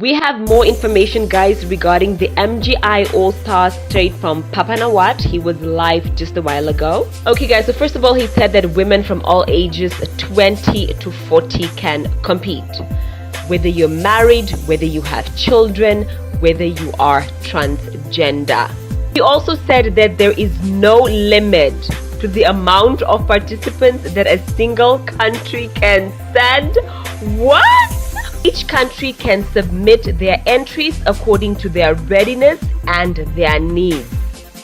We have more information, guys, regarding the MGI All-Stars straight from Papanawat. He was live just a while ago. Okay, guys, so first of all, he said that women from all ages 20 to 40 can compete. Whether you're married, whether you have children, whether you are transgender. He also said that there is no limit to the amount of participants that a single country can send. What? Each country can submit their entries according to their readiness and their needs.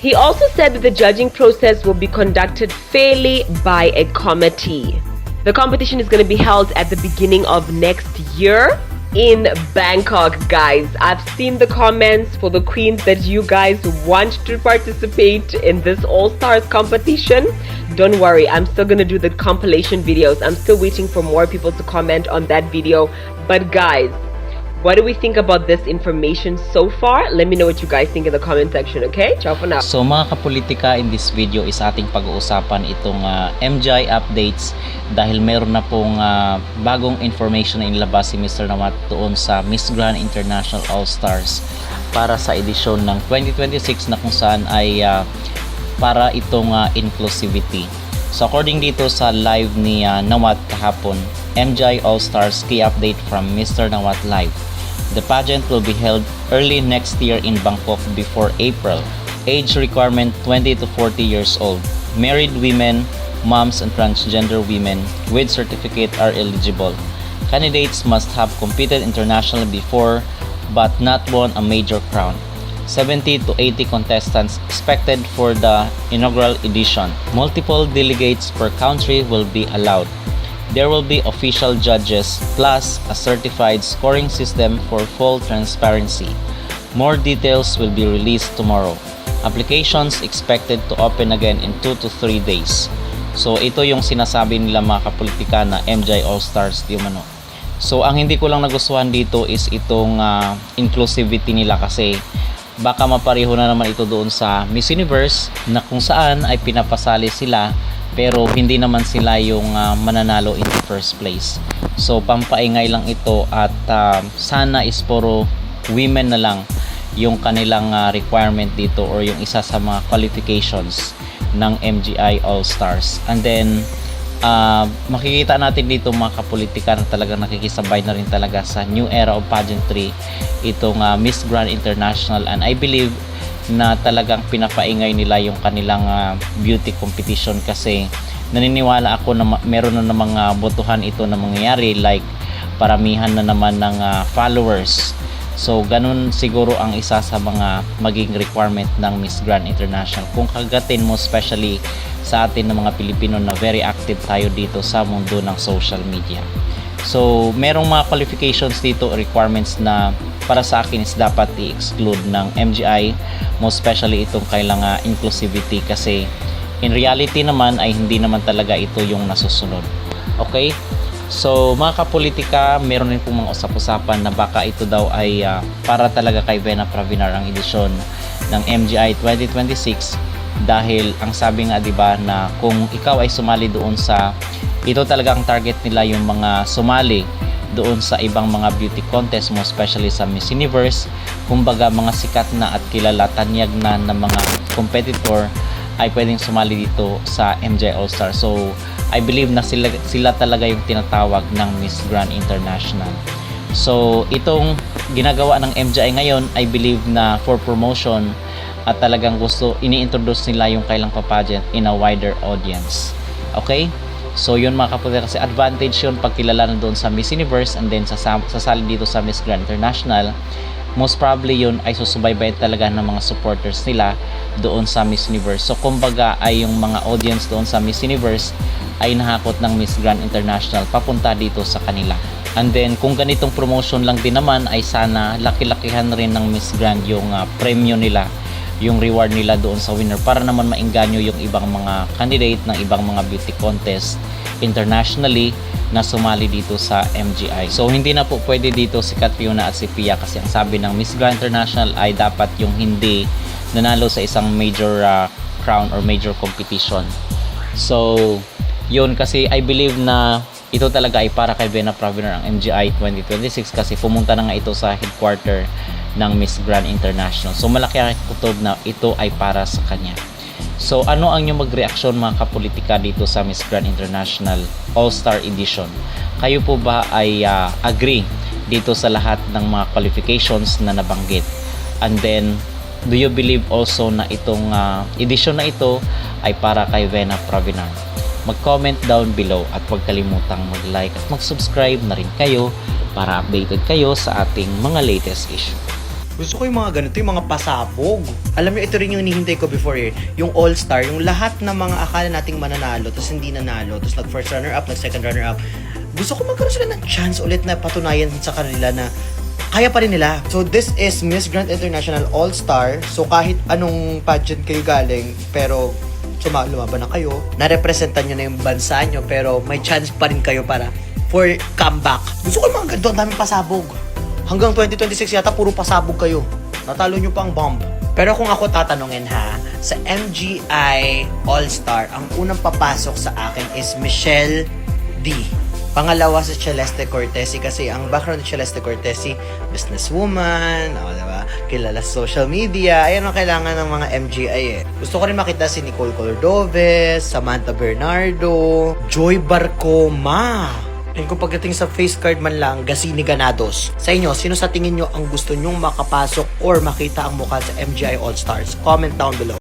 He also said that the judging process will be conducted fairly by a committee. The competition is going to be held at the beginning of next year in Bangkok, guys. I've seen the comments for the queens that you guys want to participate in this All-Stars competition. Don't worry, I'm still going to do the compilation videos. I'm still waiting for more people to comment on that video. But guys, what do we think about this information so far? Let me know what you guys think in the comment section, okay? Ciao for now. So mga kapolitika, in this video is ating pag-uusapan itong MGI updates dahil meron na pong bagong information na inilabas si Mr. Nawat doon sa Miss Grand International All-Stars para sa edisyon ng 2026 na kung saan ay para itong inclusivity. So according dito sa live ni Nawat kahapon, MGI All-Stars key update from Mr. Nawat Live. The pageant will be held early next year in Bangkok before April. Age requirement 20 to 40 years old. Married women, moms and transgender women with certificate are eligible. Candidates must have competed internationally before but not won a major crown. 70 to 80 contestants expected for the inaugural edition. Multiple delegates per country will be allowed. There will be official judges plus a certified scoring system for full transparency. More details will be released tomorrow. Applications expected to open again in 2 to 3 days. So ito yung sinasabi nila mga kapolitika na MGI All-Stars di umano. So ang hindi ko lang nagustuhan dito is itong inclusivity nila kasi baka mapareho na naman ito doon sa Miss Universe na kung saan ay pinapasali sila pero hindi naman sila yung mananalo in the first place. So pampaingay lang ito at sana is puro women na lang yung kanilang requirement dito or yung isa sa mga qualifications ng MGI All-Stars. And then makikita natin dito mga kapolitika na talagang nakikisabay na rin talaga sa new era of pageantry itong Miss Grand International, and I believe na talagang pinapaingay nila yung kanilang beauty competition kasi naniniwala ako na meron na mga botohan ito na mangyayari, like paramihan na naman ng followers. So ganun siguro ang isa sa mga maging requirement ng Miss Grand International kung kagatin mo, especially sa atin ng mga Pilipino na very active tayo dito sa mundo ng social media. So merong mga qualifications dito, requirements na para sa akin is dapat i-exclude ng MGI, most especially itong kailangan inclusivity kasi in reality naman ay hindi naman talaga ito yung nasusunod. Okay? So mga kapolitika, meron rin pong mga usap-usapan na baka ito daw ay para talaga kay Vena Pravinar ang edisyon ng MGI 2026 dahil ang sabi nga diba na kung ikaw ay sumali doon sa ito talagang target nila yung mga sumali doon sa ibang mga beauty contest mo, especially sa Miss Universe, kumbaga mga sikat na at kilala, tanyag na ng mga competitor ay pwedeng sumali dito sa MGI All-Star. So I believe na sila talaga yung tinatawag ng Miss Grand International. So itong ginagawa ng MGI ngayon, I believe na for promotion at talagang gusto ini-introduce nila yung kailang pageant in a wider audience. Okay? So yun mga kapolitika, kasi advantage yun pag kilala na doon sa Miss Universe and then sasali dito sa Miss Grand International. Most probably yun ay susubaybay talaga ng mga supporters nila doon sa Miss Universe. So kumbaga ay yung mga audience doon sa Miss Universe ay nahakot ng Miss Grand International papunta dito sa kanila. And then kung ganitong promotion lang din naman ay sana laki-lakihan rin ng Miss Grand yung premyo nila, yung reward nila doon sa winner para naman maengganyo yung ibang mga candidate ng ibang mga beauty contest internationally na sumali dito sa MGI. So hindi na po pwede dito si Catriona at si Pia kasi ang sabi ng Miss Grand International ay dapat yung hindi nanalo sa isang major crown or major competition. So yun kasi I believe na ito talaga ay para kay Vena Pravinar ang MGI 2026 kasi pumunta na nga ito sa headquarter ng Miss Grand International. So malaki ang kutob na ito ay para sa kanya. So ano ang inyong magreaksyon mga kapolitika dito sa Miss Grand International All-Star Edition? Kayo po ba ay agree dito sa lahat ng mga qualifications na nabanggit? And then, do you believe also na itong edition na ito ay para kay Vena Pravinar? Mag-comment down below at huwag kalimutang mag-like at mag-subscribe na rin kayo para updated kayo sa ating mga latest issue. Gusto ko yung mga ganito, yung mga pasabog. Alam niyo, ito rin yung hinihintay ko before yung All-Star, yung lahat ng mga akala nating mananalo, tapos hindi nanalo, tapos nag-first runner-up, nag-second runner-up. Gusto ko magkaroon sila ng chance ulit na patunayan sa kanila na kaya pa rin nila. So this is Miss Grand International All-Star. So kahit anong pageant kayo galing, pero lumaban na kayo, na-representan nyo na yung bansa nyo, pero may chance pa rin kayo para for comeback. Gusto ko yung mga ganito, ang daming pasabog. Hanggang 2026 yata, puro pasabog kayo. Natalo nyo pa ang bomb. Pero kung ako tatanungin ha, sa MGI All-Star, ang unang papasok sa akin is Michelle D. Pangalawa sa Celeste Cortesi kasi ang background ni Celeste Cortesi, businesswoman, diba? Kilala sa social media, ayan ang kailangan ng mga MGI eh. Gusto ko rin makita si Nicole Colordoves, Samantha Bernardo, Joy Barcoma. And kung pagdating sa face card man lang, Gasini Ganados. Sa inyo, sino sa tingin nyo ang gusto nyong makapasok or makita ang mukha sa MGI All-Stars? Comment down below.